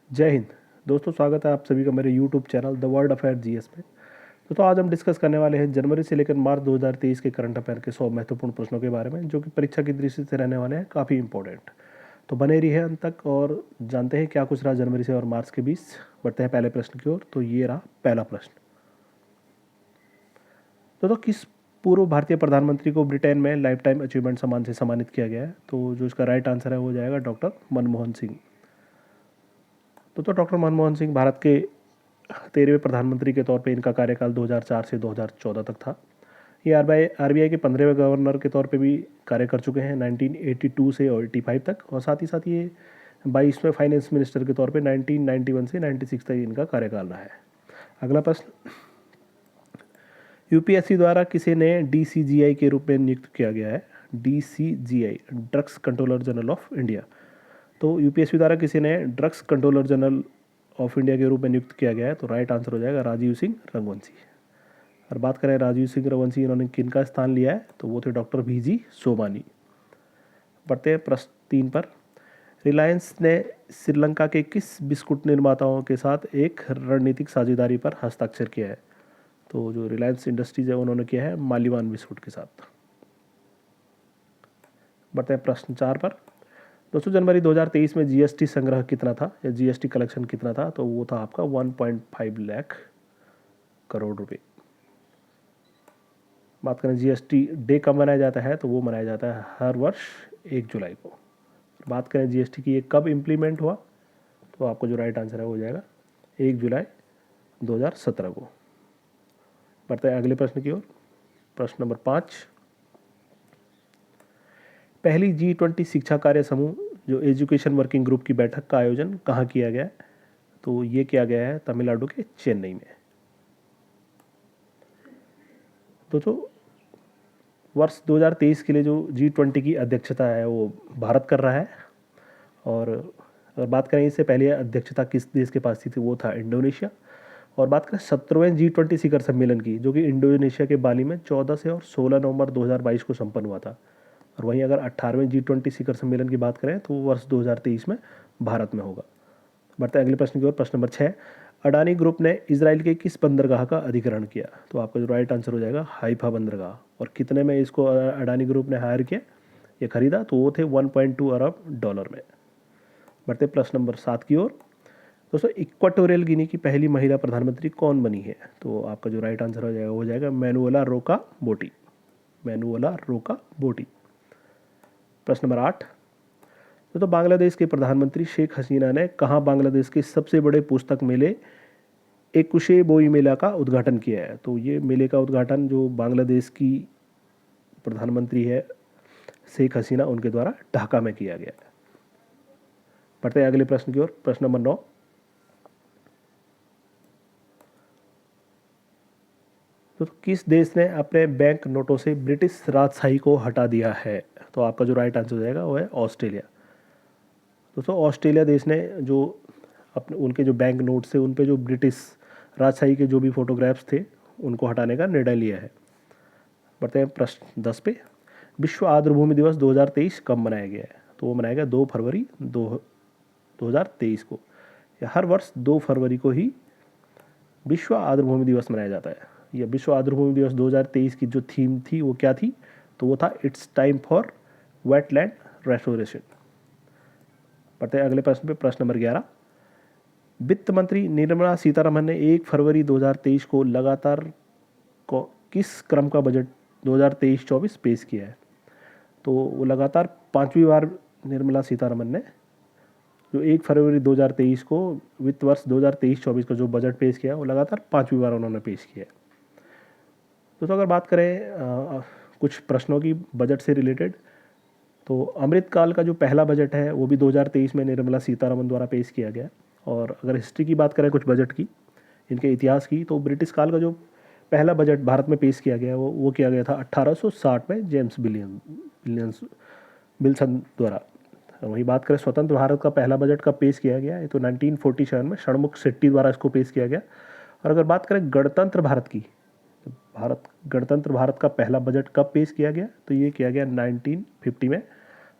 जय हिंद। दोस्तों, स्वागत है आप सभी का मेरे YouTube channel the world affair GS में। तो आज हम डिस्कस करने वाले हैं जनवरी से लेकर मार्च 2023 के करंट अफेयर के 100 महत्वपूर्ण प्रश्नों के बारे में, जो कि परीक्षा की दृष्टि से रहने वाले हैं काफ़ी इंपॉर्टेंट। तो बने रहिए अंत तक और जानते हैं क्या कुछ रहा जनवरी से और मार्च के बीच। बढ़ते हैं पहले प्रश्न की ओर। तो ये रहा पहला प्रश्न। तो किस पूर्व भारतीय प्रधानमंत्री को ब्रिटेन में लाइफ टाइम अचीवमेंट सम्मान से सम्मानित किया गया है? तो जो इसका राइट आंसर है वो जाएगा डॉक्टर मनमोहन सिंह। तो डॉक्टर मनमोहन सिंह भारत के 13वें प्रधानमंत्री के तौर पे इनका कार्यकाल 2004 से 2014 तक था। ये आरबीआई के 15वें गवर्नर के तौर पे भी कार्य कर चुके हैं 1982 से 85 तक, और साथ ही साथ ये 22वें फाइनेंस मिनिस्टर के तौर पे 1991 से 96 तक इनका कार्यकाल रहा है। अगला प्रश्न, यूपीएससी द्वारा किसे नए डीसीजीआई के रूप में नियुक्त किया गया है? DCGI, drugs controller general of India. तो यूपीएससी द्वारा किसी ने drugs controller general of India के रूप में नियुक्त किया गया है? तो राइट आंसर हो जाएगा राजीव सिंह रघुवंशी। और बात करें राजीव सिंह रघुवंशी इन्होंने किनका स्थान लिया है, तो वो थे डॉक्टर वीजी सोमानी। बढ़ते हैं प्रश्न 3 पर। रिलायंस ने श्रीलंका के किस बिस्कुट निर्माताओं के साथ एक रणनीतिक साझेदारी पर हस्ताक्षर किया है? तो जो रिलायंस इंडस्ट्रीज है उन्होंने किया है मालीवान बिस्कुट के साथ। बढ़ते हैं प्रश्न 4 पर। दोस्तों, जनवरी 2023 में जीएसटी संग्रह कितना था या जीएसटी कलेक्शन कितना था? तो वो था आपका 1.5 लाख करोड़ रुपए। बात करें जीएसटी डे कब मनाया जाता है, तो वो मनाया जाता है हर वर्ष 1 जुलाई को। बात करें जीएसटी की ये कब इम्प्लीमेंट हुआ, तो आपको जो राइट आंसर है वो हो जाएगा 1 जुलाई 2017 को। बढ़ते हैं अगले प्रश्न की ओर। प्रश्न नंबर 5। पहली G20 शिक्षा कार्य समूह जो एजुकेशन वर्किंग ग्रुप की बैठक का आयोजन कहाँ किया गया है? तो ये किया गया है तमिलनाडु के चेन्नई में। तो वर्ष 2023 के लिए जो G20 की अध्यक्षता है वो भारत कर रहा है। और अगर बात करें इससे पहले अध्यक्षता किस देश के पास थी वो था इंडोनेशिया। और बात करें 17वें G20 शिखर सम्मेलन की, जो कि इंडोनेशिया के बाली में 14 से और 16 नवंबर 2022 को संपन्न हुआ था। और वहीं अगर 18वें G20 शिखर सम्मेलन की बात करें तो वो वर्ष 2023 में भारत में होगा। बढ़ते हैं अगले प्रश्न की ओर। प्रश्न नंबर 6। अडानी ग्रुप ने इसराइल के किस बंदरगाह का अधिग्रहण किया? तो आपका जो राइट आंसर हो जाएगा हाइफा बंदरगाह। और कितने में इसको अडानी ग्रुप ने हायर किया, ये खरीदा? तो वो थे 1.2 अरब डॉलर में। बढ़ते प्रश्न नंबर 7 की ओर। दोस्तों, इक्वाटोरियल गिनी की पहली महिला प्रधानमंत्री कौन बनी है? तो आपका जो राइट आंसर हो जाएगा मैनुएला रोका बोटी। मैनुएला रोका बोटी। प्रश्न नंबर 8। तो बांग्लादेश के प्रधानमंत्री शेख हसीना ने कहाँ बांग्लादेश के सबसे बड़े पुस्तक मेले एकुशे बोई मेला का उद्घाटन किया है? तो ये मेले का उद्घाटन जो बांग्लादेश की प्रधानमंत्री है शेख हसीना उनके द्वारा ढाका में किया गया है। बढ़ते हैं अगले प्रश्न की ओर। प्रश्न नंबर 9। तो किस देश ने अपने बैंक नोटों से ब्रिटिश राजशाही को हटा दिया है? तो आपका जो राइट आंसर हो जाएगा वो है ऑस्ट्रेलिया। दोस्तों, ऑस्ट्रेलिया देश ने जो अपने उनके जो बैंक नोट से उन पे जो ब्रिटिश राजशाही के जो भी फोटोग्राफ्स थे उनको हटाने का निर्णय लिया है। बढ़ते हैं प्रश्न 10 पे। विश्व आर्द्रभूमि दिवस 2023 कब मनाया गया है? तो वो मनाया गया 2 फरवरी 2023 को। या हर वर्ष 2 फरवरी को ही विश्व आर्द्रभूमि दिवस मनाया जाता है। यह विश्व आर्द्रभूमि दिवस 2023 की जो थीम थी वो क्या थी? तो वो था it's time for wetland restoration. बढ़ते हैं अगले प्रश्न पे। प्रश्न नंबर 11। वित्त मंत्री निर्मला सीतारमन ने 1 फरवरी 2023 को लगातार को किस क्रम का बजट 2023-24 पेश किया है? तो वो लगातार 5वीं बार निर्मला सीतारमन ने जो 1 फरवरी 2023 को वित्त वर्ष 2023-24 का जो बजट पेश किया वो लगातार 5वीं बार उन्होंने पेश किया है। तो अगर बात करें कुछ प्रश्नों की बजट से रिलेटेड, तो अमृतकाल का जो पहला बजट है वो भी 2023 में निर्मला सीतारमन द्वारा पेश किया गया। और अगर हिस्ट्री की बात करें कुछ बजट की, इनके इतिहास की, तो ब्रिटिश काल का जो पहला बजट भारत में पेश किया गया वो किया गया था 1860 में जेम्स बिल्सन द्वारा। वही बात करें स्वतंत्र भारत का पहला बजट कब पेश किया गया है, तो 1947 में षणमुख शेट्टी द्वारा इसको पेश किया गया। और अगर बात करें गणतंत्र भारत की, गणतंत्र भारत का पहला बजट कब पेश किया गया, तो ये किया गया 1950 में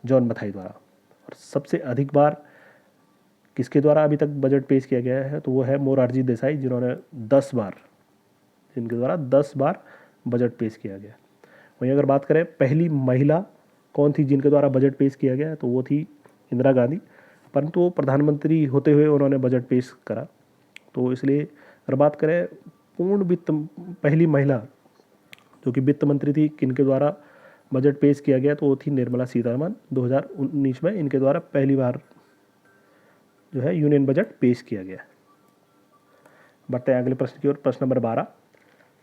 जॉन मथाई द्वारा। और सबसे अधिक बार किसके द्वारा अभी तक बजट पेश किया गया है, तो वो है मोरारजी देसाई, जिन्होंने 10 बार, जिनके द्वारा 10 बार बजट पेश किया गया। वहीं अगर बात करें पहली महिला कौन थी जिनके द्वारा बजट पेश किया गया, तो वो थी इंदिरा गांधी, परंतु वो प्रधानमंत्री होते हुए उन्होंने बजट पेश करा। तो इसलिए अगर बात करें पूर्ण वित्त, पहली महिला जो कि वित्त मंत्री थी, किनके द्वारा बजट पेश किया गया, तो वो थी निर्मला सीतारमन। 2019 में इनके द्वारा पहली बार जो है यूनियन बजट पेश किया गया। बढ़ते हैं अगले प्रश्न की ओर। प्रश्न नंबर 12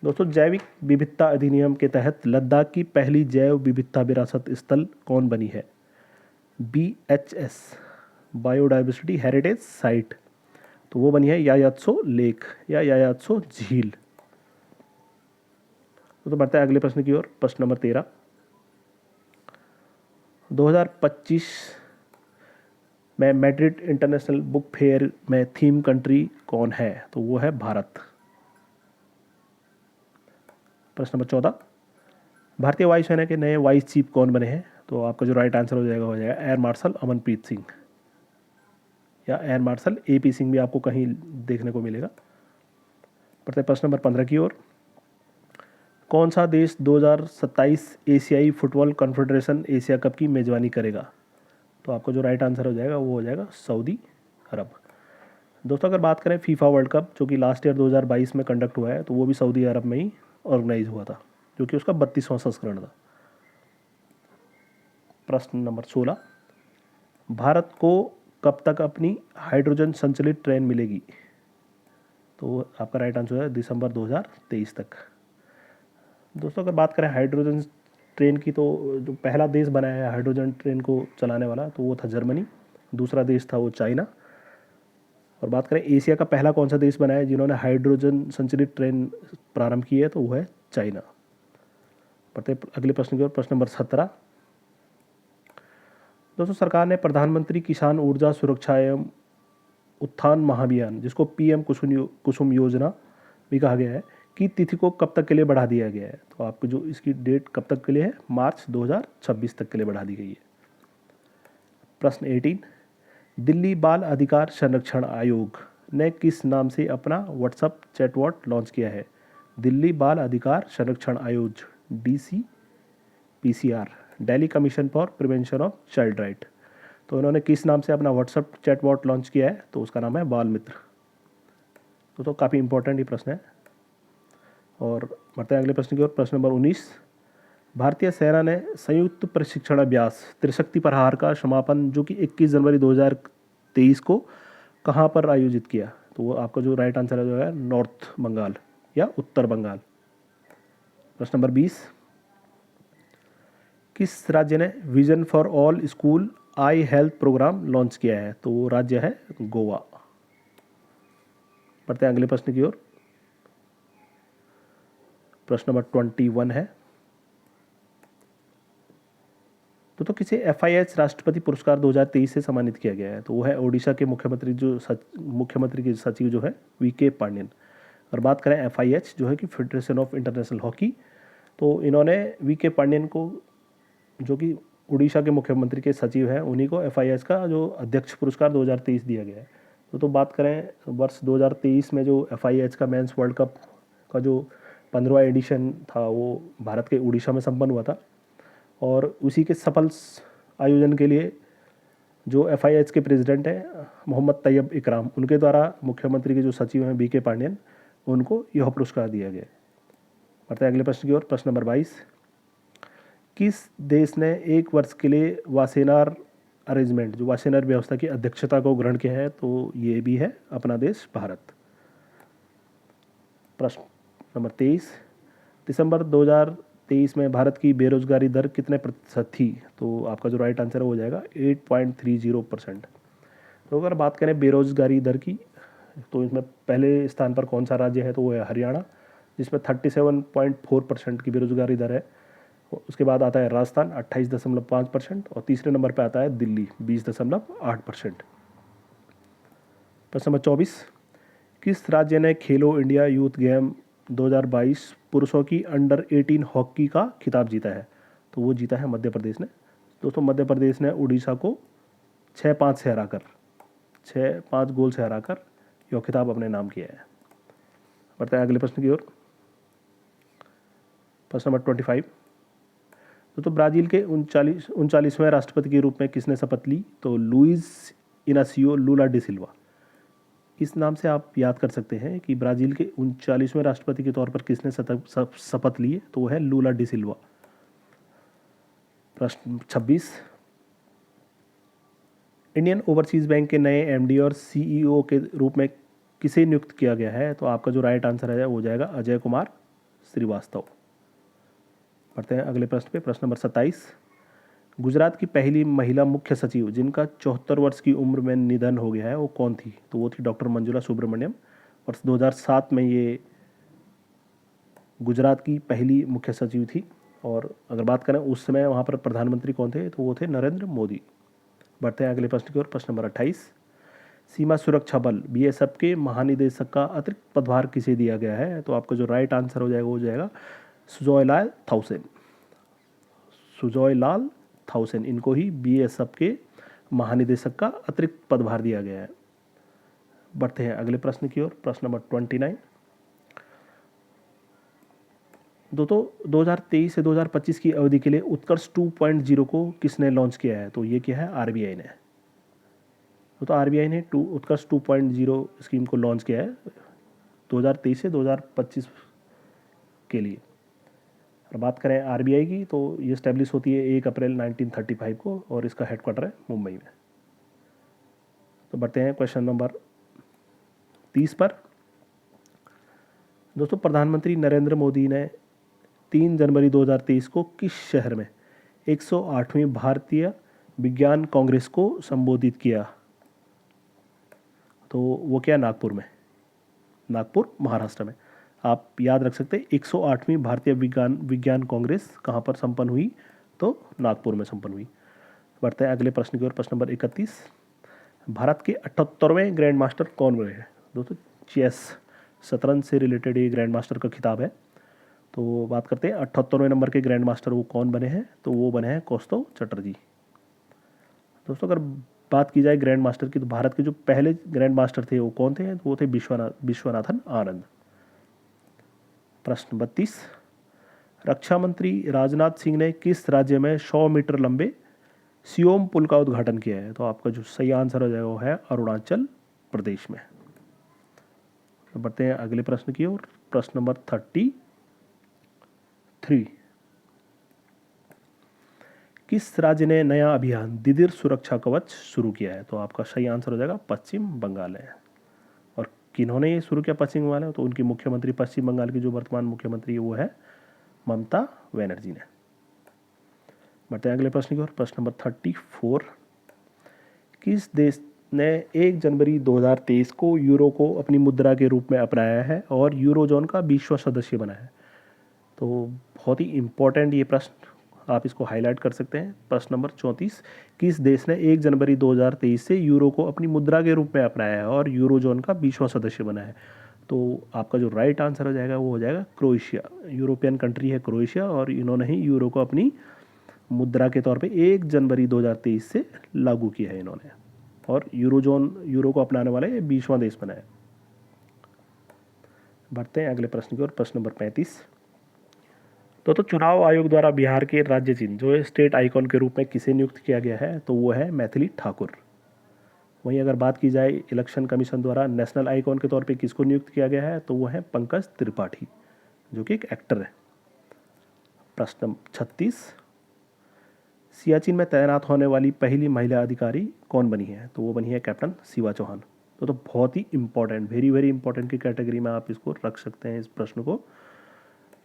दोस्तों, जैविक विविधता अधिनियम के तहत लद्दाख की पहली जैव विविधता विरासत स्थल कौन बनी है? BHS, biodiversity heritage site. तो वो बनी है यायात्सो लेक या यायात्सो झील। तो बढ़ते हैं अगले प्रश्न की ओर। प्रश्न नंबर 13 2025 में मैड्रिड इंटरनेशनल बुक फेयर में थीम कंट्री कौन है? तो वो है भारत। प्रश्न नंबर 14 भारतीय वायुसेना के नए वाइस चीफ कौन बने हैं? तो आपका जो राइट आंसर हो जाएगा एयर मार्शल अमनप्रीत सिंह, या एयर मार्शल AP सिंह भी आपको कहीं देखने को मिलेगा। बढ़ते प्रश्न नंबर 15 की ओर। कौन सा देश 2027 एशियाई फुटबॉल कॉन्फेडरेशन एशिया कप की मेजबानी करेगा? तो आपको जो राइट आंसर हो जाएगा वो हो जाएगा सऊदी अरब। दोस्तों, अगर बात करें फीफा वर्ल्ड कप जो कि लास्ट ईयर 2022 में कंडक्ट हुआ है, तो वो भी सऊदी अरब में ही ऑर्गेनाइज हुआ था, जो कि उसका 32वां संस्करण था। प्रश्न नंबर 16 भारत को कब तक अपनी हाइड्रोजन संचालित ट्रेन मिलेगी? तो आपका राइट आंसर है दिसंबर 2023 तक। दोस्तों, अगर बात करें हाइड्रोजन ट्रेन की, तो जो पहला देश बनाया है हाइड्रोजन ट्रेन को चलाने वाला, तो वो था जर्मनी। दूसरा देश था वो चाइना। और बात करें एशिया का पहला कौन सा देश बनाया है जिन्होंने हाइड्रोजन संचालित ट्रेन प्रारंभ की है, तो वो है चाइना। बढ़ते अगले प्रश्न की ओर। प्रश्न नंबर 17 दोस्तों, सरकार ने प्रधानमंत्री किसान ऊर्जा सुरक्षा एवं उत्थान महाभियान, जिसको PM कुसुम योजना भी कहा गया है, की तिथि को कब तक के लिए बढ़ा दिया गया है? तो आपको जो इसकी डेट कब तक के लिए है, मार्च 2026 तक के लिए बढ़ा दी गई है। प्रश्न 18 दिल्ली बाल अधिकार संरक्षण आयोग ने किस नाम से अपना व्हाट्सएप चैटबॉट लॉन्च किया है? दिल्ली बाल अधिकार संरक्षण आयोग, DCPCR, Delhi commission for prevention of child right. तो इन्होंने किस नाम से अपना व्हाट्सएप चैटबॉट लॉन्च किया है? तो उसका नाम है बाल मित्र। तो काफ़ी इंपॉर्टेंट ही प्रश्न है। और बढ़ते हैं अगले प्रश्न की ओर। प्रश्न नंबर 19 भारतीय सेना ने संयुक्त प्रशिक्षण अभ्यास त्रिशक्ति प्रहार का समापन जो कि 21 जनवरी 2023 को कहाँ पर आयोजित किया? तो वो आपका जो राइट आंसर है जो है नॉर्थ बंगाल या उत्तर बंगाल। प्रश्न नंबर 20 किस राज्य ने vision for all school eye health programme launch किया है? तो वो राज्य है गोवा। बढ़ते हैं अगले प्रश्न की ओर। प्रश्न नंबर 21 है तो किसे FIH राष्ट्रपति पुरस्कार 2023 से सम्मानित किया गया है? तो वो है ओडिशा के मुख्यमंत्री मुख्यमंत्री के सचिव जो है VK पांडेन। और बात करें FIH जो है कि फेडरेशन ऑफ इंटरनेशनल हॉकी, तो इन्होंने VK पांडेन को, जो कि उड़ीसा के मुख्यमंत्री के सचिव हैं, उन्हीं को FIH का जो अध्यक्ष पुरस्कार 2023 दिया गया है। तो बात करें वर्ष 2023 में जो FIH का मेंस वर्ल्ड कप का जो 15वां एडिशन था, वो भारत के उड़ीसा में संपन्न हुआ था। और उसी के सफल आयोजन के लिए जो FIH के प्रेसिडेंट हैं मोहम्मद तैयब इकराम, उनके द्वारा मुख्यमंत्री के जो सचिव हैं VK पांडेन, उनको यह पुरस्कार दिया गया। बढ़ते हैं अगले प्रश्न की ओर। प्रश्न नंबर 22 किस देश ने 1 वर्ष के लिए वासेनार अरेंजमेंट, जो वासेनार व्यवस्था की अध्यक्षता को ग्रहण किया है? तो ये भी है अपना देश भारत। प्रश्न नंबर 23 दिसंबर 2023 में भारत की बेरोजगारी दर कितने प्रतिशत थी? तो आपका जो राइट आंसर हो जाएगा 8.30%। तो अगर बात करें बेरोजगारी दर की, तो इसमें पहले स्थान पर कौन सा राज्य है? तो वो है हरियाणा, जिसमें 37.4% की बेरोजगारी दर है। उसके बाद आता है राजस्थान 28.5% और तीसरे नंबर पर आता है दिल्ली 20.8%। प्रश्न नंबर 24 किस राज्य ने खेलो इंडिया यूथ गेम 2022 पुरुषों की अंडर 18 हॉकी का खिताब जीता है? तो वो जीता है मध्य प्रदेश ने। दोस्तों, मध्य प्रदेश ने उड़ीसा को 6-5 से हराकर 5 गोल से हराकर यह खिताब अपने नाम किया है। बढ़ते हैं अगले प्रश्न की ओर। प्रश्न नंबर 25। तो ब्राज़ील के 39वें राष्ट्रपति के रूप में किसने शपथ ली? तो लुइस इनासियो लूला डी सिल्वा। इस नाम से आप याद कर सकते हैं कि ब्राज़ील के 39वें राष्ट्रपति के तौर पर किसने शपथ ली है, तो वो है लूला डी सिल्वा। प्रश्न 26। इंडियन ओवरसीज़ बैंक के नए एमडी और सीईओ के रूप में किसे नियुक्त किया गया है? तो आपका जो राइट आंसर है वो जाएगा अजय कुमार श्रीवास्तव। पढ़ते हैं अगले प्रश्न पे। प्रश्न नंबर 27। गुजरात की पहली महिला मुख्य सचिव जिनका 74 वर्ष की उम्र में निधन हो गया है वो कौन थी? तो वो थी डॉक्टर मंजुला सुब्रमण्यम। और 2007 में ये गुजरात की पहली मुख्य सचिव थी। और अगर बात करें उस समय वहाँ पर प्रधानमंत्री कौन थे? तो वो थे नरेंद्र मोदी। बढ़ते हैं अगले प्रश्न की ओर। प्रश्न नंबर 28। सीमा सुरक्षा बल बीएसएफ के महानिदेशक का अतिरिक्त पदभार किसे दिया गया है? तो आपका जो राइट आंसर हो जाएगा वो जाएगा सुजॉयलाल थाउसेन। सुजॉयलाल थाउसेन, इनको ही बीएसएफ के महानिदेशक का अतिरिक्त पदभार दिया गया है। बढ़ते हैं अगले प्रश्न की ओर। प्रश्न नंबर 29। दोस्तों 2023 से 2025 की अवधि के लिए उत्कर्ष 2.0 को किसने लॉन्च किया है? तो ये किया है आरबीआई ने। तो आरबीआई ने उत्कर्ष 2.0 स्कीम को लॉन्च किया है 2023 से 2025 के लिए। और बात करें आरबीआई की तो ये इस्टेब्लिश होती है 1 अप्रैल 1935 को और इसका हेडक्वार्टर है मुंबई में। तो बढ़ते हैं क्वेश्चन नंबर 30 पर। दोस्तों प्रधानमंत्री नरेंद्र मोदी ने 3 जनवरी 2023 को किस शहर में 108वीं भारतीय विज्ञान कांग्रेस को संबोधित किया? तो वो क्या, नागपुर में, नागपुर महाराष्ट्र में। आप याद रख सकते हैं 108वीं भारतीय विज्ञान कांग्रेस कहाँ पर संपन्न हुई? तो नागपुर में संपन्न हुई। बढ़ते हैं अगले प्रश्न की ओर। प्रश्न नंबर 31। भारत के 78वें ग्रैंड मास्टर कौन बने हैं? दोस्तों चेस शतरंज से रिलेटेड ये ग्रैंड मास्टर का खिताब है। तो बात करते हैं 78वें नंबर के ग्रैंड मास्टर वो कौन बने हैं? तो वो बने हैं कौस्तुभ चटर्जी। दोस्तों अगर बात की जाए ग्रैंड मास्टर की तो भारत के जो पहले ग्रैंड मास्टर थे वो कौन थे? तो वो थे विश्वनाथन आनंद। प्रश्न 32। रक्षा मंत्री राजनाथ सिंह ने किस राज्य में 100 मीटर लंबे सियोम पुल का उद्घाटन किया है? तो आपका जो सही आंसर हो जाएगा वो है अरुणाचल प्रदेश में। तो बढ़ते हैं अगले प्रश्न की ओर। प्रश्न नंबर 33। किस राज्य ने नया अभियान दिदिर सुरक्षा कवच शुरू किया है? तो आपका सही आंसर हो जाएगा पश्चिम बंगाल है। और किन्होंने ये शुरू किया पश्चिम बंगाल है? तो उनकी मुख्यमंत्री, पश्चिम बंगाल की जो वर्तमान मुख्यमंत्री है वो है ममता बनर्जी ने। बढ़ते हैं अगले प्रश्न की ओर। प्रश्न नंबर 34। किस देश ने 1 जनवरी 2023 को यूरो को अपनी मुद्रा के रूप में अपनाया है और यूरोजोन का 20वां सदस्य बना है? तो बहुत ही इम्पोर्टेंट ये प्रश्न, आप इसको हाईलाइट कर सकते हैं। प्रश्न नंबर 34। किस देश ने 1 जनवरी 2023 से यूरो को अपनी मुद्रा के रूप में अपनाया है और यूरोजोन का 20वां सदस्य बना है? तो आपका जो राइट आंसर हो जाएगा वो हो जाएगा क्रोएशिया। यूरोपियन कंट्री है क्रोएशिया और इन्होंने ही यूरो को अपनी मुद्रा के तौर पे 1 जनवरी 2023 से लागू किया है इन्होंने। और यूरो को अपनाने वाले 20वां देश बना है। बढ़ते हैं अगले प्रश्न की ओर। प्रश्न नंबर 35। तो चुनाव आयोग द्वारा बिहार के राज्य चिन्ह जो स्टेट आइकॉन के रूप में किसे नियुक्त किया गया है? तो वो है मैथिली ठाकुर। वहीं अगर बात की जाए इलेक्शन कमीशन द्वारा नेशनल आइकॉन के तौर पे किसको नियुक्त किया गया है? तो वो है पंकज त्रिपाठी जो कि एक एक्टर है। प्रश्न 36। सियाचिन में तैनात होने वाली पहली महिला अधिकारी कौन बनी है? तो वो बनी है कैप्टन शिवा चौहान। तो बहुत ही इंपॉर्टेंट, वेरी वेरी इंपॉर्टेंट की कैटेगरी में आप इसको रख सकते हैं इस प्रश्न को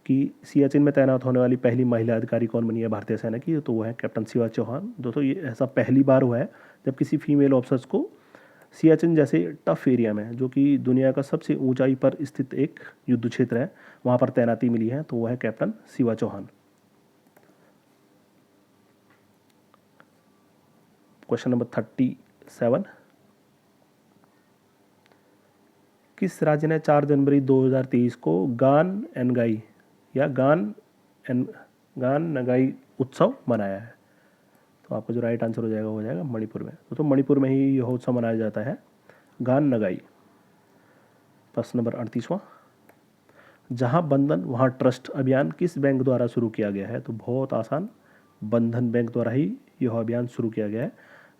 कि सियाचिन में तैनात होने वाली पहली महिला अधिकारी कौन बनी है भारतीय सेना की? तो वो है कैप्टन शिवा चौहान। दोस्तों ये ऐसा पहली बार हुआ है जब किसी फीमेल ऑफिसर्स को सियाचिन जैसे टफ एरिया में, जो कि दुनिया का सबसे ऊंचाई पर स्थित एक युद्ध क्षेत्र है, वहाँ पर तैनाती मिली है। तो वो है captain Shiva Chauhan. Question number 37। किस राज्य ने 4 जनवरी 2023 को गान एनगाई या गान नगाई उत्सव मनाया है? तो आपका जो राइट आंसर हो जाएगा वो हो जाएगा मणिपुर में। तो मणिपुर में ही यह उत्सव मनाया जाता है गान नगाई। प्रश्न नंबर 38वां, जहां बंधन वहां ट्रस्ट अभियान किस बैंक द्वारा शुरू किया गया है? तो बहुत आसान, बंधन बैंक द्वारा ही यह अभियान शुरू किया गया है,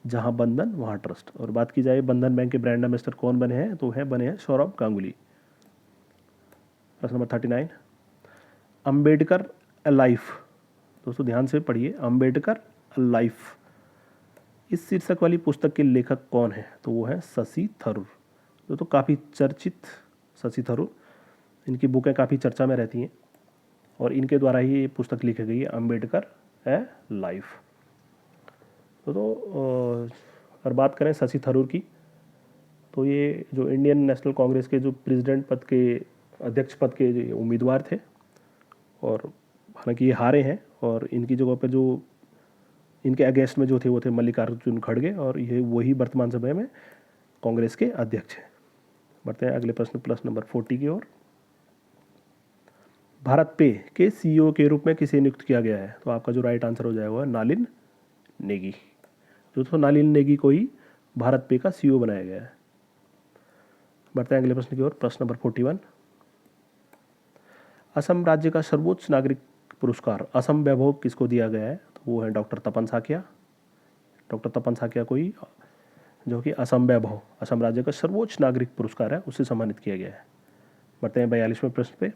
जहां बंधन वहां ट्रस्ट। और बात की जाए बंधन बैंक के ब्रांड एम्बेसडर कौन बने हैं, तो बने हैं सौरभ गांगुली। प्रश्न नंबर 39, अंबेडकर अ लाइफ। दोस्तों ध्यान से पढ़िए, अंबेडकर अ लाइफ, इस शीर्षक वाली पुस्तक के लेखक कौन है? तो वो है शशि थरूर। तो काफ़ी चर्चित शशि थरूर, इनकी बुकें काफ़ी चर्चा में रहती हैं और इनके द्वारा ही ये पुस्तक लिखी गई है, अंबेडकर ए लाइफ। अगर बात करें शशि थरूर की, तो ये जो इंडियन नेशनल कांग्रेस के जो प्रेसिडेंट पद के, अध्यक्ष पद के जो उम्मीदवार थे, और हालांकि ये हारे हैं, और इनकी जगह पर जो इनके अगेंस्ट में जो थे वो थे मल्लिकार्जुन खड़गे, और ये वही वर्तमान समय में कांग्रेस के अध्यक्ष हैं। बढ़ते हैं अगले प्रश्न नंबर 40 की ओर। भारत पे के सीईओ के रूप में किसे नियुक्त किया गया है? तो आपका जो राइट आंसर हो जाएगा नालिन नेगी। दोस्तों नालिन नेगी को ही भारत पे का सीईओ बनाया गया है। बढ़ते हैं अगले प्रश्न की ओर। प्रश्न नंबर 41, असम राज्य का सर्वोच्च नागरिक पुरस्कार असम वैभव किसको दिया गया है? तो वो है डॉक्टर तपन साकिया। डॉक्टर तपन साकिया को ही, जो कि असम वैभव, असम राज्य का सर्वोच्च नागरिक पुरस्कार है, उससे सम्मानित किया गया है। बढ़ते हैं 42वें प्रश्न पे।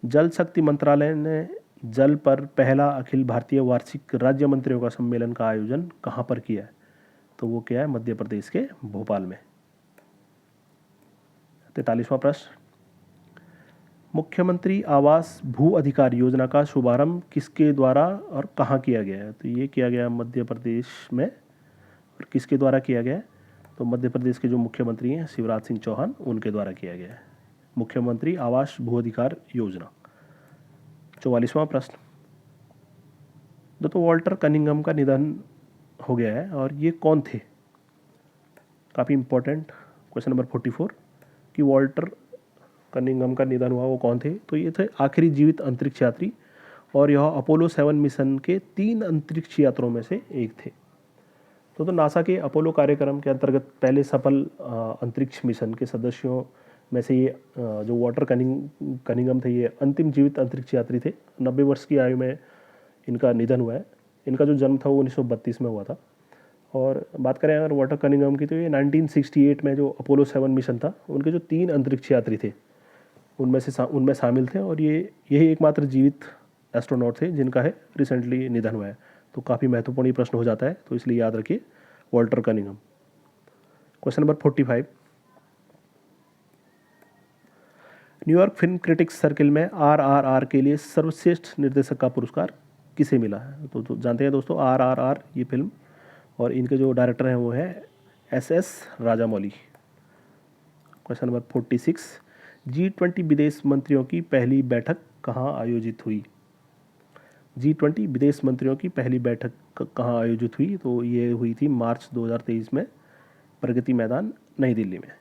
जल शक्ति मंत्रालय ने जल पर पहला अखिल भारतीय वार्षिक राज्य मंत्रियों का सम्मेलन का आयोजन कहाँ पर किया है? तो वो क्या है? मध्य प्रदेश के भोपाल में। 43वां प्रश्न, मुख्यमंत्री आवास भू अधिकार योजना का शुभारंभ किसके द्वारा और कहाँ किया गया है? तो ये किया गया मध्य प्रदेश में, और किसके द्वारा किया गया है? तो मध्य प्रदेश के जो मुख्यमंत्री हैं शिवराज सिंह चौहान, उनके द्वारा किया गया है मुख्यमंत्री आवास भू अधिकार योजना। 44वां प्रश्न, दोस्तों वॉल्टर कनिंघम का निधन हो गया है, और ये कौन थे? काफ़ी इंपॉर्टेंट क्वेश्चन नंबर 44 कि वॉल्टर कनिंघम का निधन हुआ, वो कौन थे? तो ये थे आखिरी जीवित अंतरिक्ष यात्री, और यह अपोलो 7 मिशन के 3 अंतरिक्ष यात्रियों में से एक थे। तो नासा के अपोलो कार्यक्रम के अंतर्गत पहले सफल अंतरिक्ष मिशन के सदस्यों में से ये जो वॉल्टर कनिंघम थे, ये अंतिम जीवित अंतरिक्ष यात्री थे। 90 वर्ष की आयु में इनका निधन हुआ है। इनका जो जन्म था वो 1932 में हुआ था। और बात करें अगर वॉल्टर कनिंघम की, तो ये 1968 में जो अपोलो 7 मिशन था, उनके जो 3 अंतरिक्ष यात्री थे उनमें शामिल थे, और यही एकमात्र जीवित एस्ट्रोनॉट थे जिनका है रिसेंटली निधन हुआ है। तो काफ़ी महत्वपूर्ण प्रश्न हो जाता है, तो इसलिए याद रखिए Walter Cunningham. Question number 45, New York film critics circle में RRR के लिए सर्वश्रेष्ठ निर्देशक का पुरस्कार किसे मिला है? तो जानते हैं दोस्तों RRR ये फिल्म, और इनके जो डायरेक्टर हैं वो है SS Rajamouli. Question number 46, G20 विदेश मंत्रियों की पहली बैठक कहाँ आयोजित हुई? G20 विदेश मंत्रियों की पहली बैठक कहाँ आयोजित हुई? तो ये हुई थी मार्च 2023 में प्रगति मैदान नई दिल्ली में।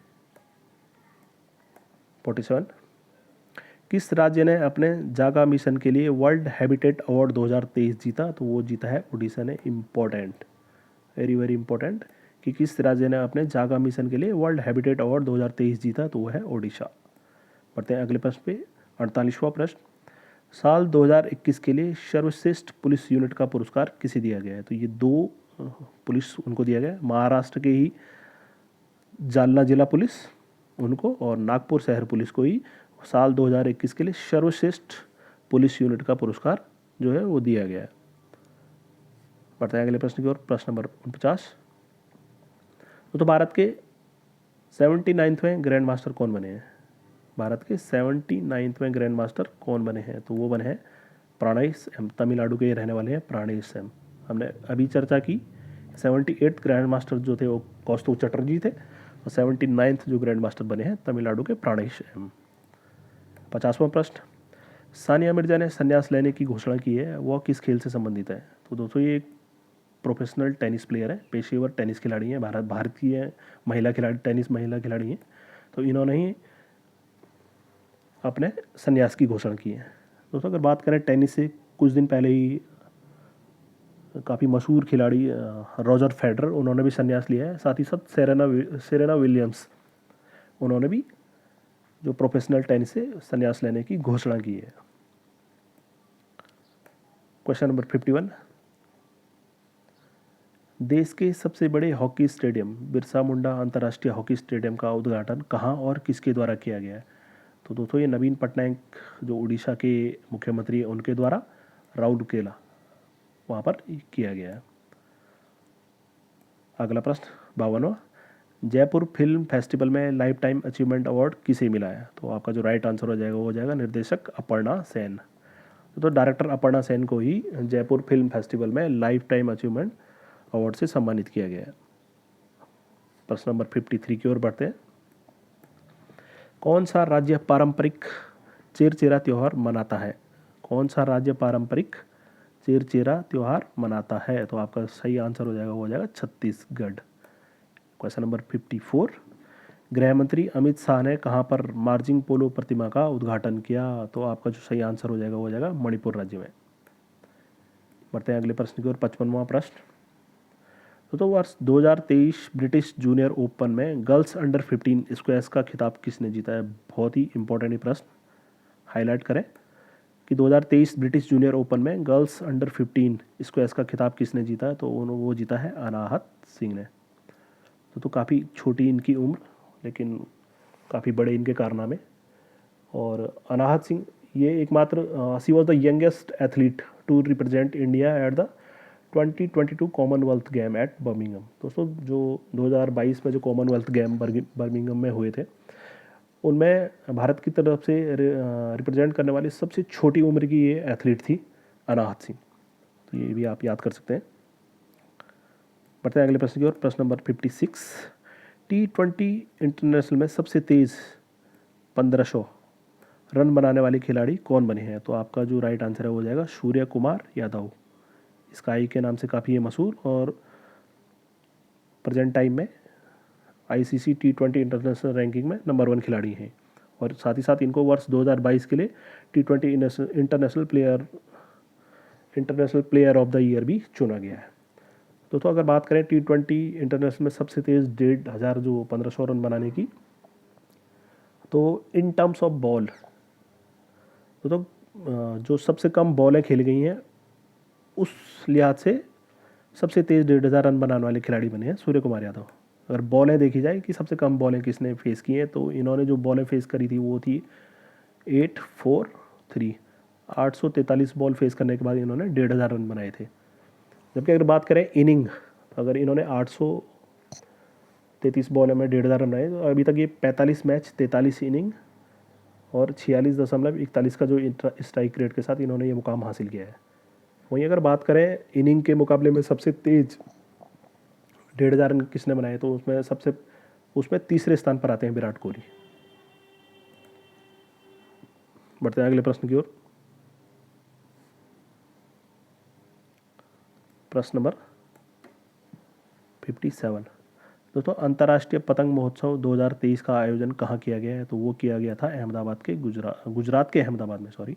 47, किस राज्य ने अपने जागा मिशन के लिए वर्ल्ड हैबिटेट अवार्ड 2023 जीता? तो वो जीता है उड़ीसा ने। इम्पोर्टेंट, वेरी वेरी इंपॉर्टेंट, कि किस राज्य ने अपने जागा मिशन के लिए वर्ल्ड हैबिटेट अवार्ड 2023 जीता? तो वो है ओडिशा। बढ़ते हैं अगले प्रश्न पे। 48वां प्रश्न, साल 2021 के लिए सर्वश्रेष्ठ पुलिस यूनिट का पुरस्कार किसे दिया गया है? तो ये 2 पुलिस उनको दिया गया है, महाराष्ट्र के ही जालना जिला पुलिस उनको, और नागपुर शहर पुलिस को ही साल 2021 के लिए सर्वश्रेष्ठ पुलिस यूनिट का पुरस्कार जो है वो दिया गया है। बढ़ते हैं अगले प्रश्न की ओर। प्रश्न नंबर 49, तो भारत के 79वें ग्रैंड मास्टर कौन बने हैं? भारत के 79वें ग्रैंड मास्टर कौन बने हैं? तो वो बने हैं प्राणेश एम, तमिलनाडु के रहने वाले हैं प्राणेश एम। हमने अभी चर्चा की 78th ग्रैंड मास्टर जो थे वो कौस्तुभ चटर्जी थे, और 79th जो ग्रैंड मास्टर बने हैं तमिलनाडु के प्राणेश एम। 50वां प्रश्न, सानिया मिर्जा ने संन्यास लेने की घोषणा की है, वह किस खेल से संबंधित है? तो दोस्तों ये एक प्रोफेशनल टेनिस प्लेयर है, पेशेवर टेनिस खिलाड़ी हैं, भारतीय महिला खिलाड़ी, टेनिस महिला खिलाड़ी हैं। तो इन्होंने ही अपने संन्यास की घोषणा की है। दोस्तों अगर बात करें टेनिस से, कुछ दिन पहले ही काफ़ी मशहूर खिलाड़ी रॉजर फेडरर, उन्होंने भी संन्यास लिया है। साथ ही साथ सेरेना विलियम्स, उन्होंने भी जो प्रोफेशनल टेनिस से संन्यास लेने की घोषणा की है। क्वेश्चन नंबर 51, देश के सबसे बड़े हॉकी स्टेडियम बिरसा मुंडा अंतर्राष्ट्रीय हॉकी स्टेडियम का उद्घाटन कहाँ और किसके द्वारा किया गया है? तो दोस्तों ये नवीन पटनायक जो उड़ीसा के मुख्यमंत्री हैं उनके द्वारा राउरकेला वहाँ पर किया गया है। अगला प्रश्न 52वां, जयपुर फिल्म फेस्टिवल में लाइफ टाइम अचीवमेंट अवार्ड किसे मिला है? तो आपका जो राइट आंसर हो जाएगा वो हो जाएगा निर्देशक अपर्णा सेन। तो डायरेक्टर अपर्णा सेन को ही जयपुर फिल्म फेस्टिवल में लाइफ टाइम अचीवमेंट अवार्ड से सम्मानित किया गया है। प्रश्न नंबर 53 की ओर बढ़ते हैं। कौन सा राज्य पारंपरिक चेरचेरा त्यौहार मनाता है? कौन सा राज्य पारंपरिक चेरचेरा त्यौहार मनाता है? तो आपका सही आंसर हो जाएगा वो हो जाएगा छत्तीसगढ़। क्वेश्चन नंबर 54, गृह मंत्री अमित शाह ने कहाँ पर मार्जिंग पोलो प्रतिमा का उद्घाटन किया? तो आपका जो सही आंसर हो जाएगा वो हो जाएगा मणिपुर राज्य में। बढ़ते हैं अगले प्रश्न की ओर। 55वां प्रश्न, तो वर्ष 2023 ब्रिटिश जूनियर ओपन में गर्ल्स अंडर 15 स्क्वैश का खिताब किसने जीता है? बहुत ही इंपॉर्टेंट ये प्रश्न, हाईलाइट करें कि 2023 ब्रिटिश जूनियर ओपन में गर्ल्स अंडर 15 स्क्वैश का खिताब किसने जीता है? तो वो जीता है अनाहत सिंह ने। तो काफ़ी छोटी इनकी उम्र लेकिन काफ़ी बड़े इनके कारनामे। और अनाहत सिंह ये एकमात्र she was the youngest athlete to represent India at the 2022 Commonwealth game at Birmingham. दोस्तों जो 2022 में जो कॉमनवेल्थ गेम बर्मिंघम में हुए थे उनमें भारत की तरफ से रिप्रेजेंट करने वाली सबसे छोटी उम्र की ये एथलीट थी अनाहत सिंह। तो ये भी आप याद कर सकते हैं। बढ़ते हैं अगले प्रश्न की ओर। प्रश्न नंबर 56, T20 इंटरनेशनल में सबसे तेज़ 1500 रन बनाने वाले खिलाड़ी कौन बने हैं? तो आपका जो राइट आंसर है वो हो जाएगा सूर्य कुमार यादव। स्काई के नाम से काफ़ी ये मशहूर और प्रेजेंट टाइम में ICC T20 इंटरनेशनल रैंकिंग में नंबर 1 खिलाड़ी हैं। और साथ ही साथ इनको वर्ष 2022 के लिए T20 international player of the year भी चुना गया है। तो अगर बात करें T20 इंटरनेशनल में सबसे तेज़ 1500 जो 1500 रन बनाने की, तो इन टर्म्स ऑफ बॉल तो जो सबसे कम बॉलें खेली गई हैं उस लिहाज से सबसे तेज़ 1500 रन बनाने वाले खिलाड़ी बने हैं सूर्य कुमार यादव। अगर बॉलें देखी जाए कि सबसे कम बॉलें किसने फेस की हैं तो इन्होंने जो बॉलें फेस करी थी वो थी 843, 843 बॉल फेस करने के बाद इन्होंने 1500 रन बनाए थे। जबकि अगर बात करें इनिंग, अगर इन्होंने 833 बॉल में 1500 रन बनाए तो अभी तक ये 45 मैच 43 इनिंग और 46.41 का जो स्ट्राइक रेट के साथ इन्होंने ये मुकाम हासिल किया है। वहीं अगर बात करें इनिंग के मुकाबले में सबसे तेज 1500 रन किसने बनाए तो उसमें तीसरे स्थान पर आते हैं विराट कोहली। बढ़ते हैं अगले प्रश्न की ओर। प्रश्न नंबर 57, दोस्तों अंतर्राष्ट्रीय पतंग महोत्सव 2023 का आयोजन कहाँ किया गया है? तो वो किया गया था अहमदाबाद के गुजरात के अहमदाबाद में, सॉरी।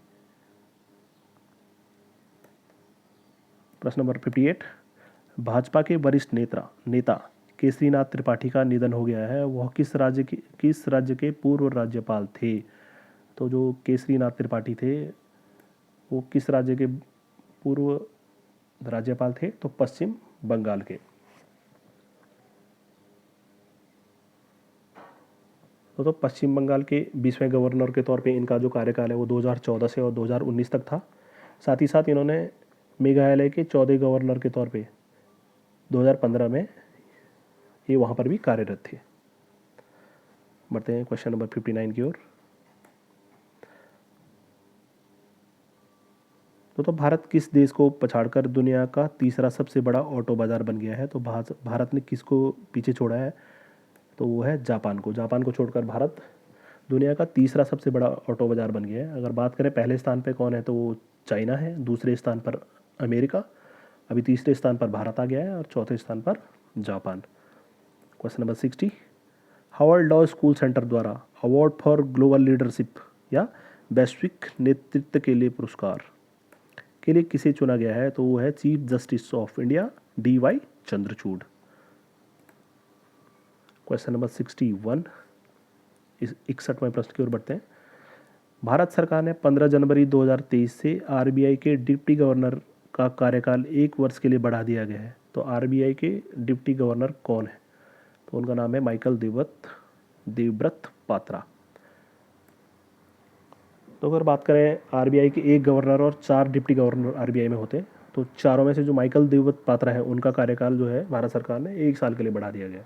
प्रश्न नंबर 58, भाजपा के वरिष्ठ नेता केसरीनाथ त्रिपाठी का निधन हो गया है, वह किस राज्य के पूर्व राज्यपाल थे? तो जो केसरीनाथ त्रिपाठी थे वो किस राज्य के पूर्व राज्यपाल थे? तो पश्चिम बंगाल के। तो पश्चिम बंगाल के 20वें गवर्नर के तौर पे इनका जो कार्यकाल है वो 2014 से और 2019 तक था। साथ ही साथ इन्होंने मेघालय के 14 गवर्नर के तौर पे 2015 में ये वहाँ पर भी कार्यरत थे। बढ़ते हैं क्वेश्चन नंबर 59 की ओर। तो भारत किस देश को पछाड़कर दुनिया का तीसरा सबसे बड़ा ऑटो बाज़ार बन गया है? तो भारत ने किसको पीछे छोड़ा है? तो वो है जापान को। जापान को छोड़कर भारत दुनिया का तीसरा सबसे बड़ा ऑटो बाज़ार बन गया है। अगर बात करें पहले स्थान पे कौन है तो वो चाइना है, दूसरे स्थान पर अमेरिका, अभी तीसरे स्थान पर भारत आ गया है और चौथे स्थान पर Japan. Question number 60, Harvard law school centre द्वारा अवार्ड फॉर ग्लोबल लीडरशिप या वैश्विक नेतृत्व के लिए पुरस्कार के लिए किसे चुना गया है? तो वो है chief justice of India DY Chandrachud. Question number 61, इस 61वें प्रश्न की ओर बढ़ते हैं। भारत सरकार ने 15 जनवरी 2023 से आरबीआई के डिप्टी गवर्नर का कार्यकाल 1 वर्ष के लिए बढ़ा दिया गया है। तो आरबीआई के डिप्टी गवर्नर कौन है? तो उनका नाम है माइकल देवव्रत पात्रा। तो अगर बात करें आरबीआई के एक गवर्नर और 4 डिप्टी गवर्नर आरबीआई में होते हैं, तो चारों में से जो माइकल देवव्रत पात्रा है उनका कार्यकाल जो है भारत सरकार ने 1 साल के लिए बढ़ा दिया गया।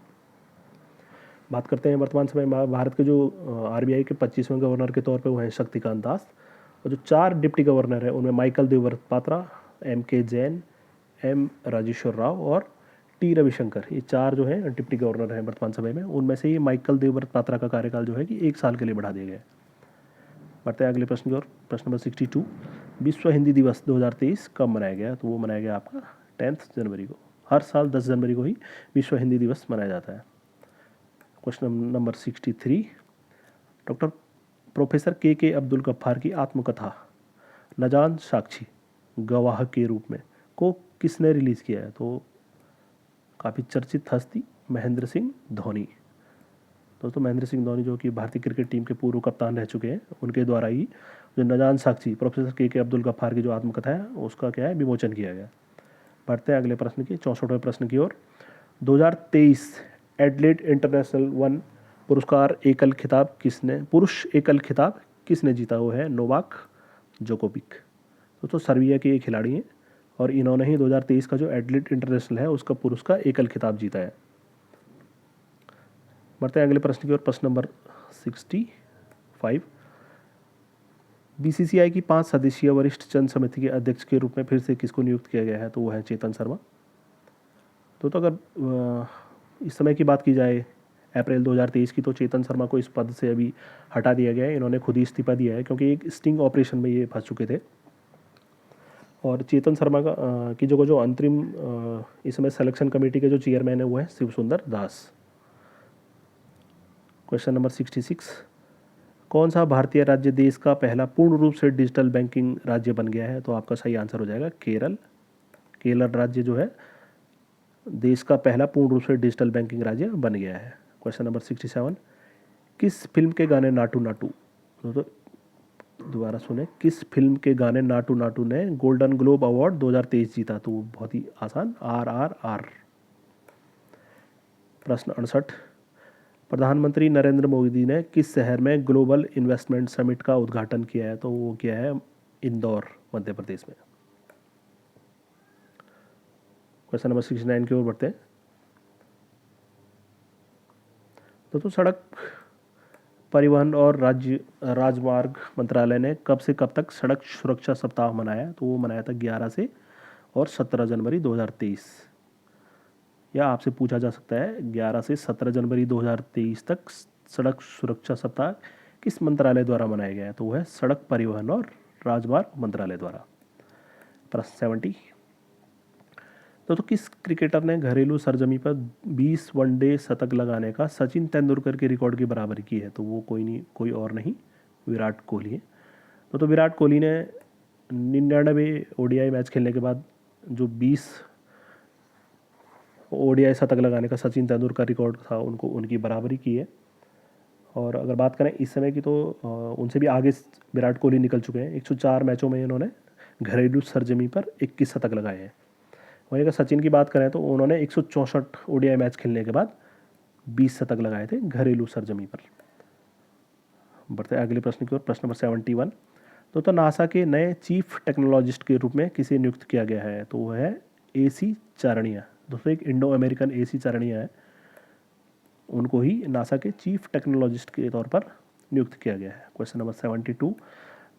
बात करते हैं वर्तमान समय में भारत के जो आरबीआई के 25वें गवर्नर के तौर पे वो हैं शक्तिकांत दास, और जो 4 डिप्टी गवर्नर हैं उनमें माइकल देवव्रत पात्रा, एम के जैन, एम राजेश्वर राव और टी रविशंकर, ये 4 जो हैं डिप्टी गवर्नर हैं वर्तमान समय में। उनमें से ही माइकल देवव्रत पात्रा का कार्यकाल जो है कि 1 साल के लिए बढ़ा दिया गया है। बढ़ते हैं अगले प्रश्न की ओर। प्रश्न नंबर 62, विश्व हिंदी दिवस 2023 कब मनाया गया? तो वो मनाया गया आपका 10 जनवरी को। हर साल 10 जनवरी को ही विश्व हिंदी दिवस मनाया जाता है। क्वेश्चन नंबर 63, डॉक्टर प्रोफेसर के अब्दुल गफ्फार की आत्मकथा नजान साक्षी गवाह के रूप में को किसने रिलीज़ किया है? तो काफ़ी चर्चित हस्ती महेंद्र सिंह धोनी। दोस्तों महेंद्र सिंह धोनी जो कि भारतीय क्रिकेट टीम के पूर्व कप्तान रह चुके हैं, उनके द्वारा ही जो नजान साक्षी प्रोफेसर के अब्दुल गफ्फार की जो आत्मकथा है उसका क्या है विमोचन किया गया। बढ़ते हैं अगले प्रश्न की 64वें प्रश्न की ओर। 2023 एडलेड इंटरनेशनल 1 पुरुष एकल खिताब किसने जीता? वो है नोवाक जोकोविक। दोस्तों सर्बिया के एक खिलाड़ी हैं और इन्होंने ही 2023 का जो एडलेड इंटरनेशनल है उसका पुरुष का एकल खिताब जीता है। बढ़ते हैं अगले प्रश्न की ओर। प्रश्न नंबर 65, बीसीसीआई की 5 सदस्यीय वरिष्ठ चयन समिति के अध्यक्ष के रूप में फिर से किसको नियुक्त किया गया है? तो वो है चेतन शर्मा। तो अगर इस समय की बात की जाए अप्रैल 2023 की, तो चेतन शर्मा को इस पद से अभी हटा दिया गया है। इन्होंने खुद ही इस्तीफा दिया है क्योंकि एक स्टिंग ऑपरेशन में ये फंस चुके थे। और चेतन शर्मा की जो अंतरिम इस समय सिलेक्शन कमेटी के जो चेयरमैन है वो है शिव सुंदर दास। क्वेश्चन नंबर 66, कौन सा भारतीय राज्य देश का पहला पूर्ण रूप से डिजिटल बैंकिंग राज्य बन गया है? तो आपका सही आंसर हो जाएगा केरल। केरल राज्य जो है देश का पहला पूर्ण रूप से डिजिटल बैंकिंग राज्य बन गया है। क्वेश्चन नंबर 67, किस फिल्म के गाने नाटू नाटू, तो दोबारा सुने, किस फिल्म के गाने नाटू नाटू ने गोल्डन ग्लोब अवार्ड 2023 जीता? तो बहुत ही आसान, RRR। प्रश्न 68, प्रधानमंत्री नरेंद्र मोदी ने किस शहर में ग्लोबल इन्वेस्टमेंट समिट का उद्घाटन किया है? तो वो किया है इंदौर, मध्य प्रदेश में। क्वेश्चन नंबर 69 की ओर बढ़ते हैं। तो सड़क परिवहन और राजमार्ग मंत्रालय ने कब से कब तक सड़क सुरक्षा सप्ताह मनाया? तो वो मनाया था 11 से और 17 जनवरी 2023। या आपसे पूछा जा सकता है 11 से 17 जनवरी 2023 तक सड़क सुरक्षा सप्ताह किस मंत्रालय द्वारा मनाया गया है? तो वो है सड़क परिवहन और राजमार्ग मंत्रालय द्वारा। प्रश्न 70, तो किस क्रिकेटर ने घरेलू सरजमी पर 20 वनडे शतक लगाने का सचिन तेंदुलकर के रिकॉर्ड की बराबरी की है? तो वो कोई और नहीं, विराट कोहली है। तो विराट कोहली ने 99 ओडीआई मैच खेलने के बाद जो 20 ओडीआई शतक लगाने का सचिन तेंदुलकर रिकॉर्ड था उनकी बराबरी की है। और अगर बात करें इस समय की, तो उनसे भी आगे विराट कोहली निकल चुके हैं। 104 मैचों में इन्होंने घरेलू सरजमी पर 21 शतक लगाए हैं। वहीं अगर सचिन की बात करें तो उन्होंने 164 ओडीआई मैच खेलने के बाद 20 शतक लगाए थे घरेलू सरजमी पर। बढ़ते अगले प्रश्न की ओर। प्रश्न नंबर 71, तो नासा के नए चीफ टेक्नोलॉजिस्ट के रूप में किसे नियुक्त किया गया है? तो वह है AC चारणिया। दोस्तों एक इंडो अमेरिकन AC चारणिया है, उनको ही नासा के चीफ टेक्नोलॉजिस्ट के तौर पर नियुक्त किया गया है। क्वेश्चन नंबर 72,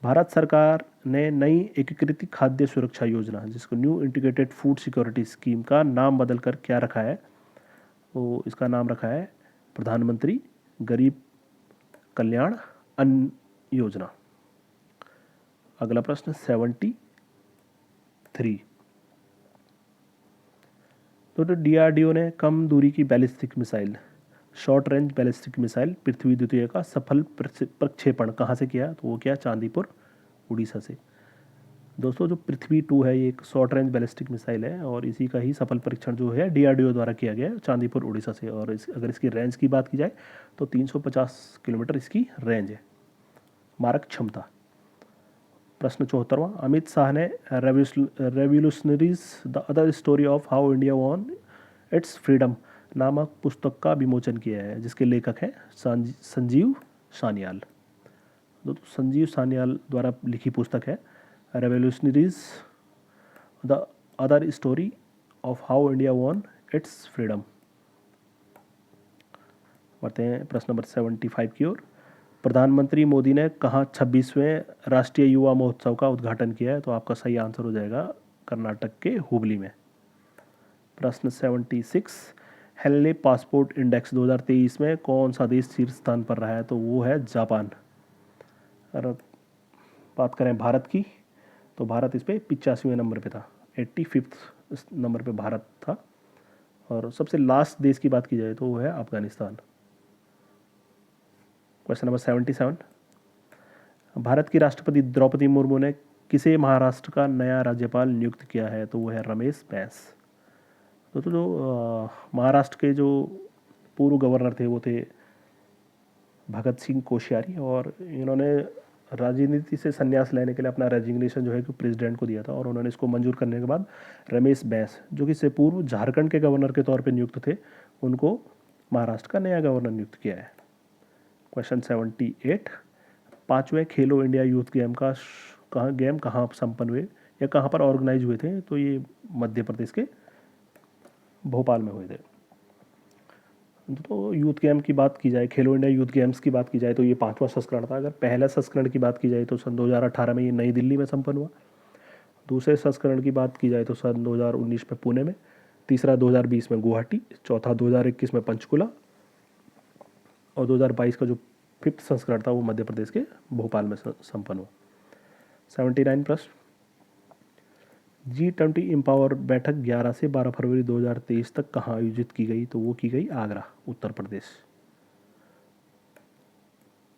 भारत सरकार ने नई एकीकृत खाद्य सुरक्षा योजना जिसको new integrated food security scheme का नाम बदलकर क्या रखा है? तो इसका नाम रखा है प्रधानमंत्री गरीब कल्याण अन्न योजना। अगला प्रश्न 73, तो DRDO ने कम दूरी की ballistic missile short range ballistic missile Prithvi द्वितीय का सफल प्रक्षेपण कहाँ से किया? तो वो क्या, चांदीपुर उड़ीसा से। दोस्तों जो पृथ्वी 2 है ये एक शॉर्ट रेंज बैलिस्टिक मिसाइल है और इसी का ही सफल परीक्षण जो है डीआरडीओ द्वारा किया गया है चांदीपुर उड़ीसा से। और अगर इसकी रेंज की बात की जाए तो 350 किलोमीटर इसकी रेंज है, मारक क्षमता। प्रश्न 74वां, अमित शाह ने revolutionaries the other story of how India won it's freedom नामक पुस्तक का विमोचन किया है, जिसके लेखक हैं संजीव सान्याल। दोस्तों संजीव सान्याल द्वारा लिखी पुस्तक है revolutionaries the other story of how India won it's freedom. बढ़ते हैं प्रश्न नंबर 75 की ओर। प्रधानमंत्री मोदी ने कहाँ 26वें राष्ट्रीय युवा महोत्सव का उद्घाटन किया है? तो आपका सही आंसर हो जाएगा कर्नाटक के हुबली में। प्रश्न 76, हेनले पासपोर्ट इंडेक्स 2023 में कौन सा देश शीर्ष स्थान पर रहा है? तो वो है जापान। अगर बात करें भारत की तो भारत इस पे 85वें नंबर पे था, 85th नंबर पे भारत था। और सबसे लास्ट देश की बात की जाए तो वो है अफगानिस्तान। क्वेश्चन नंबर 77, भारत की राष्ट्रपति द्रौपदी मुर्मू ने किसे महाराष्ट्र का नया राज्यपाल नियुक्त किया है? तो वो है रमेश बैस। तो जो महाराष्ट्र के जो पूर्व गवर्नर थे वो थे भगत सिंह कोश्यारी, और इन्होंने राजनीति से संन्यास लेने के लिए अपना रेजिग्नेशन जो है कि प्रेसिडेंट को दिया था, और उन्होंने इसको मंजूर करने के बाद रमेश बैस जो कि इससे पूर्व झारखंड के गवर्नर के तौर पर नियुक्त थे, उनको महाराष्ट्र का नया गवर्नर नियुक्त किया है। क्वेश्चन 78, 5वें खेलो इंडिया यूथ गेम कहाँ संपन्न हुए या कहाँ पर ऑर्गेनाइज हुए थे? तो ये मध्य प्रदेश के भोपाल में हुए थे। तो यूथ गेम की बात की जाए, खेलो इंडिया यूथ गेम्स की बात की जाए तो ये 5वां संस्करण था। अगर पहला संस्करण की बात की जाए तो सन 2018 में ये नई दिल्ली में संपन्न हुआ। दूसरे संस्करण की बात की जाए तो सन 2019 में पुणे में, तीसरा 2020 में गुवाहाटी, चौथा 2021 में पंचकुला, और 2022 का जो 5th संस्करण था वो मध्य प्रदेश के भोपाल में संपन्न हुआ। 79 प्रश्न, G20 एम्पावर बैठक 11 से 12 फरवरी 2023 तक कहाँ आयोजित की गई? तो वो की गई आगरा, उत्तर प्रदेश।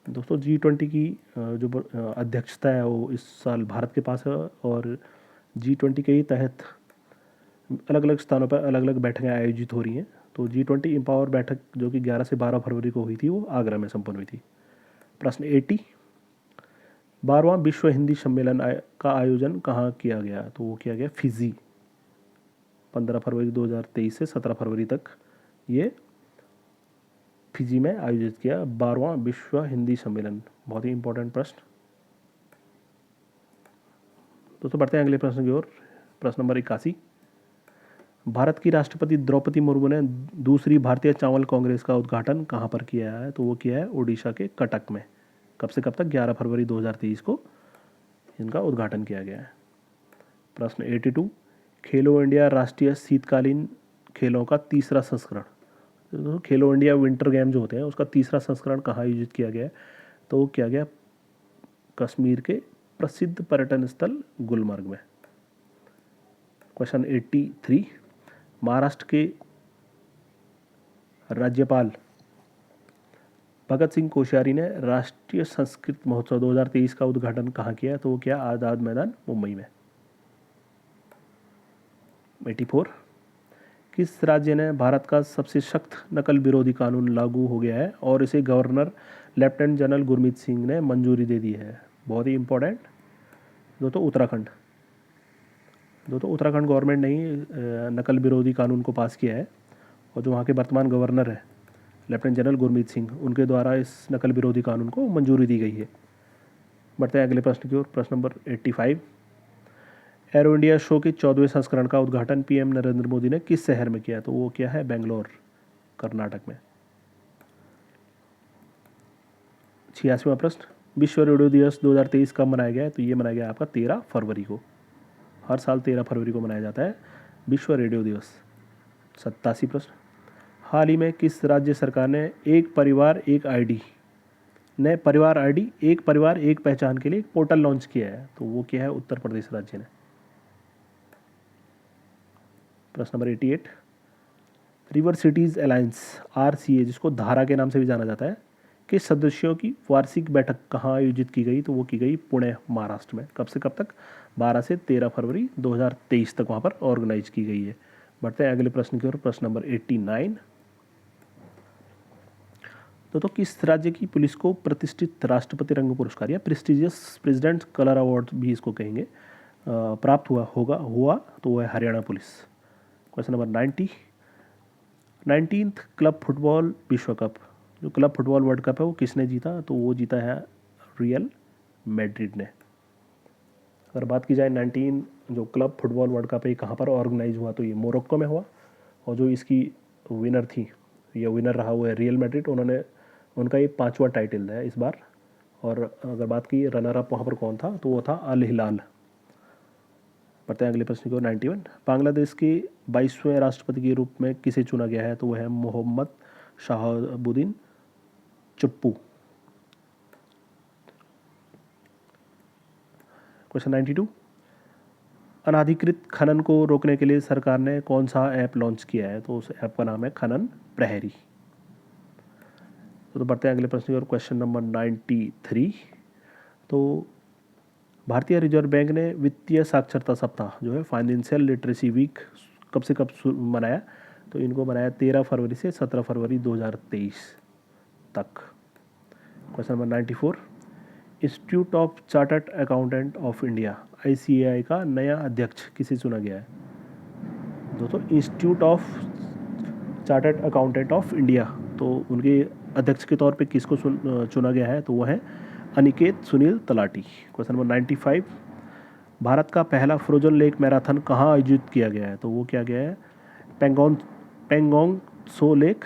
दोस्तों G20 की जो अध्यक्षता है वो इस साल भारत के पास है, और G20 के ही तहत अलग अलग स्थानों पर अलग अलग बैठकें आयोजित हो रही हैं। तो G20 एम्पावर बैठक जो कि 11 से 12 फरवरी को हुई थी वो आगरा में संपन्न हुई थी। प्रश्न 80, 12वां विश्व हिंदी सम्मेलन का आयोजन कहाँ किया गया? तो वो किया गया फिजी, 15 फरवरी 2023 से 17 फरवरी तक ये फिजी में आयोजित किया 12वां विश्व हिंदी सम्मेलन। बहुत ही इंपॉर्टेंट प्रश्न। दोस्तों बढ़ते हैं अगले प्रश्न की ओर। प्रश्न नंबर 81, भारत की राष्ट्रपति द्रौपदी मुर्मू ने दूसरी भारतीय चावल कांग्रेस का उद्घाटन कहाँ पर किया है? तो वो किया है उड़ीसा के कटक में। कब से कब तक? 11 फरवरी 2023 को इनका उद्घाटन किया गया है। प्रश्न 82, खेलो इंडिया राष्ट्रीय शीतकालीन खेलों का तीसरा संस्करण, तो खेलो इंडिया विंटर गेम जो होते हैं उसका तीसरा संस्करण कहाँ आयोजित किया गया है? तो वो किया गया कश्मीर के प्रसिद्ध पर्यटन स्थल गुलमर्ग में। क्वेश्चन 83, महाराष्ट्र के राज्यपाल भगत सिंह कोश्यारी ने राष्ट्रीय संस्कृत महोत्सव 2023 का उद्घाटन कहाँ किया? तो वो किया आज़ाद मैदान मुंबई में। 84, किस राज्य ने भारत का सबसे सख्त नकल विरोधी कानून लागू हो गया है और इसे governor lieutenant general Gurmeet Singh ने मंजूरी दे दी है? बहुत ही इंपॉर्टेंट दोस्तों, उत्तराखंड। दोस्तों उत्तराखंड गवर्नमेंट ने ही नकल विरोधी कानून को पास किया है, और जो वहाँ के वर्तमान गवर्नर है लेफ्टिनेंट जनरल गुरमीत सिंह, उनके द्वारा इस नकल विरोधी कानून को मंजूरी दी गई है। बढ़ते हैं अगले प्रश्न की ओर। प्रश्न नंबर 85, एरो इंडिया शो के 14वें संस्करण का उद्घाटन पीएम नरेंद्र मोदी ने किस शहर में किया? तो वो क्या है बेंगलोर, कर्नाटक में। 86वां प्रश्न, विश्व रेडियो दिवस 2023 कब मनाया गया है? तो ये मनाया गया आपका 13 फरवरी को। हर साल 13 फरवरी को मनाया जाता है विश्व रेडियो दिवस। 87 प्रश्न, हाल ही में किस राज्य सरकार ने एक परिवार एक आईडी एक परिवार एक पहचान के लिए एक पोर्टल लॉन्च किया है? तो वो क्या है? उत्तर प्रदेश राज्य ने। प्रश्न number 88, river cities alliance RCA, जिसको धारा के नाम से भी जाना जाता है, के सदस्यों की वार्षिक बैठक कहाँ आयोजित की गई? तो वो की गई पुणे महाराष्ट्र में। कब से कब तक? 12 से 13 फरवरी 2023 तक वहाँ पर ऑर्गेनाइज की गई है। बढ़ते हैं अगले प्रश्न की ओर, प्रश्न नंबर 89। तो किस राज्य की पुलिस को प्रतिष्ठित राष्ट्रपति रंग पुरस्कार या प्रेस्टिजियस प्रेसिडेंट कलर अवार्ड भी इसको कहेंगे, प्राप्त हुआ तो वह है Haryana police. Question number 90। 19th club football विश्व कप, जो क्लब फुटबॉल वर्ल्ड कप है वो किसने जीता? तो वो जीता है रियल मैड्रिड ने। अगर बात की जाए 19 जो क्लब फुटबॉल वर्ल्ड कप है कहाँ पर ऑर्गेनाइज हुआ? तो ये मोरक्को में हुआ, और जो इसकी विनर थी या विनर रहा हुआ है रियल मैड्रिड। उनका ये 5वां टाइटल है इस बार। और अगर बात की रनर अप वहाँ पर कौन था? तो वो था अल हिलाल। बढ़ते हैं अगले प्रश्न की ओर, 91। बांग्लादेश के 22वें राष्ट्रपति के रूप में किसे चुना गया है? तो वह है मोहम्मद शहाबुद्दीन चुप्पू। क्वेश्चन 92। अनाधिकृत खनन को रोकने के लिए सरकार ने कौन सा ऐप लॉन्च किया है? तो उस ऐप का नाम है खनन प्रहरी। तो बढ़ते हैं अगले प्रश्न की ओर, क्वेश्चन नंबर 93। तो भारतीय रिजर्व बैंक ने वित्तीय साक्षरता सप्ताह जो है फाइनेंशियल लिटरेसी वीक कब से कब मनाया? तो इनको मनाया 13 फरवरी से 17 फरवरी 2023 तक। Question number 94। Institute of chartered accountant of India ICAI का नया अध्यक्ष किसे चुना गया है? दोस्तों institute of chartered accountant of India, तो उनके अध्यक्ष के तौर पे किसको चुना गया है? तो वो है अनिकेत सुनील तलाटी। Question number 95। भारत का पहला फ्रोजन लेक मैराथन कहाँ आयोजित किया गया है? तो वो किया गया है पेंगोंग सो लेक,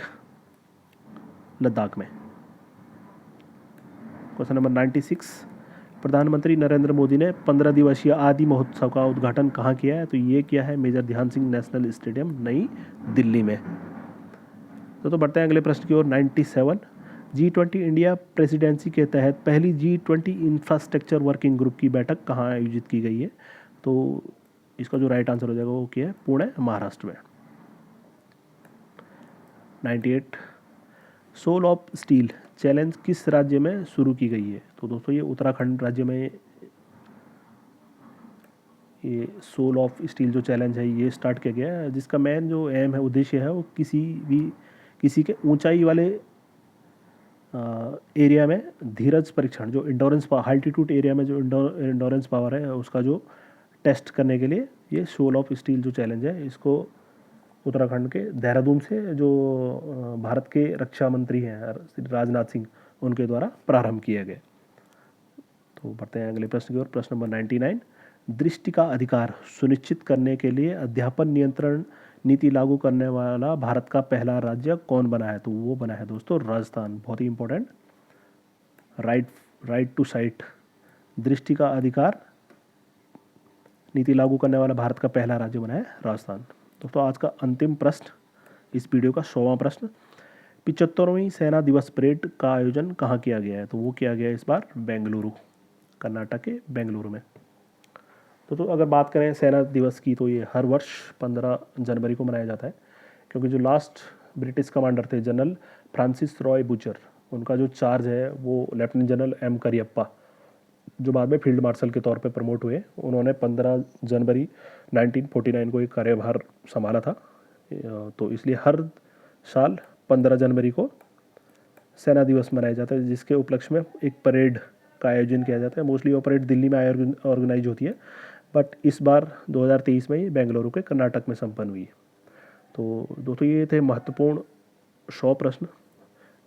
लद्दाख में। Question number 96। प्रधानमंत्री नरेंद्र मोदी ने 15 दिवसीय आदि महोत्सव का उद्घाटन कहाँ किया है? तो ये किया है मेजर ध्यान सिंह नेशनल स्टेडियम, नई दिल्ली में। तो बढ़ते हैं अगले प्रश्न की ओर, 97। G20 इंडिया प्रेसिडेंसी के तहत पहली G20 इंफ्रास्ट्रक्चर वर्किंग ग्रुप की बैठक कहाँ आयोजित की गई है? तो इसका जो राइट आंसर हो जाएगा वो क्या है? पुणे महाराष्ट्र में। 98। सोल ऑफ स्टील चैलेंज किस राज्य में शुरू की गई है? तो दोस्तों ये उत्तराखंड राज्य में ये सोल ऑफ स्टील जो चैलेंज है ये स्टार्ट किया गया है, जिसका मेन जो एम है, उद्देश्य है, वो किसी के ऊंचाई वाले एरिया में धीरज परीक्षण, जो इंडोरेंस हाल्टीट्यूड एरिया में जो इंडोरेंस पावर है उसका जो टेस्ट करने के लिए ये सोल ऑफ स्टील जो चैलेंज है, इसको उत्तराखंड के देहरादून से जो भारत के रक्षा मंत्री हैं राजनाथ सिंह, उनके द्वारा प्रारंभ किया गया। तो बढ़ते हैं अगले प्रश्न की ओर, प्रश्न नंबर 99। दृष्टि का अधिकार सुनिश्चित करने के लिए अध्यापन नियंत्रण नीति लागू करने वाला भारत का पहला राज्य कौन बना है? तो वो बना है दोस्तों राजस्थान। बहुत ही इंपॉर्टेंट, राइट टू साइट, दृष्टि का अधिकार नीति लागू करने वाला भारत का पहला राज्य बना है राजस्थान। दोस्तों आज का अंतिम प्रश्न, इस वीडियो का 100वां प्रश्न। 75वीं सेना दिवस परेड का आयोजन कहाँ किया गया है? तो वो किया गया इस बार बेंगलुरु, कर्नाटक के बेंगलुरु में। तो अगर बात करें सेना दिवस की, तो ये हर वर्ष 15 जनवरी को मनाया जाता है, क्योंकि जो लास्ट ब्रिटिश कमांडर थे जनरल फ्रांसिस रॉय बूचर, उनका जो चार्ज है वो लेफ्टिनेंट जनरल M करियप्पा, जो बाद में फील्ड मार्शल के तौर पे प्रमोट हुए, उन्होंने 15 जनवरी 1949 को एक कार्यभार संभाला था। तो इसलिए हर साल 15 जनवरी को सेना दिवस मनाया जाता है, जिसके उपलक्ष्य में एक परेड का आयोजन किया जाता है। मोस्टली वो परेड दिल्ली में ऑर्गेनाइज होती है, बट इस बार 2023 में ये बेंगलुरु के कर्नाटक में संपन्न हुई। तो दोस्तों ये थे महत्वपूर्ण 100 प्रश्न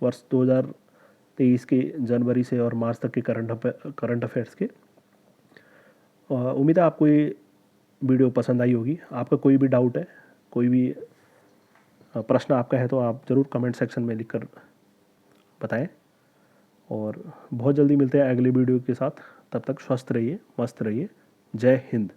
वर्ष 2023 के जनवरी से और मार्च तक के करंट अफेयर्स के। उम्मीद है आपको ये वीडियो पसंद आई होगी। आपका कोई भी डाउट है, कोई भी प्रश्न आपका है, तो आप ज़रूर कमेंट सेक्शन में लिखकर बताएं। और बहुत जल्दी मिलते हैं अगले वीडियो के साथ। तब तक स्वस्थ रहिए, मस्त रहिए। जय हिंद।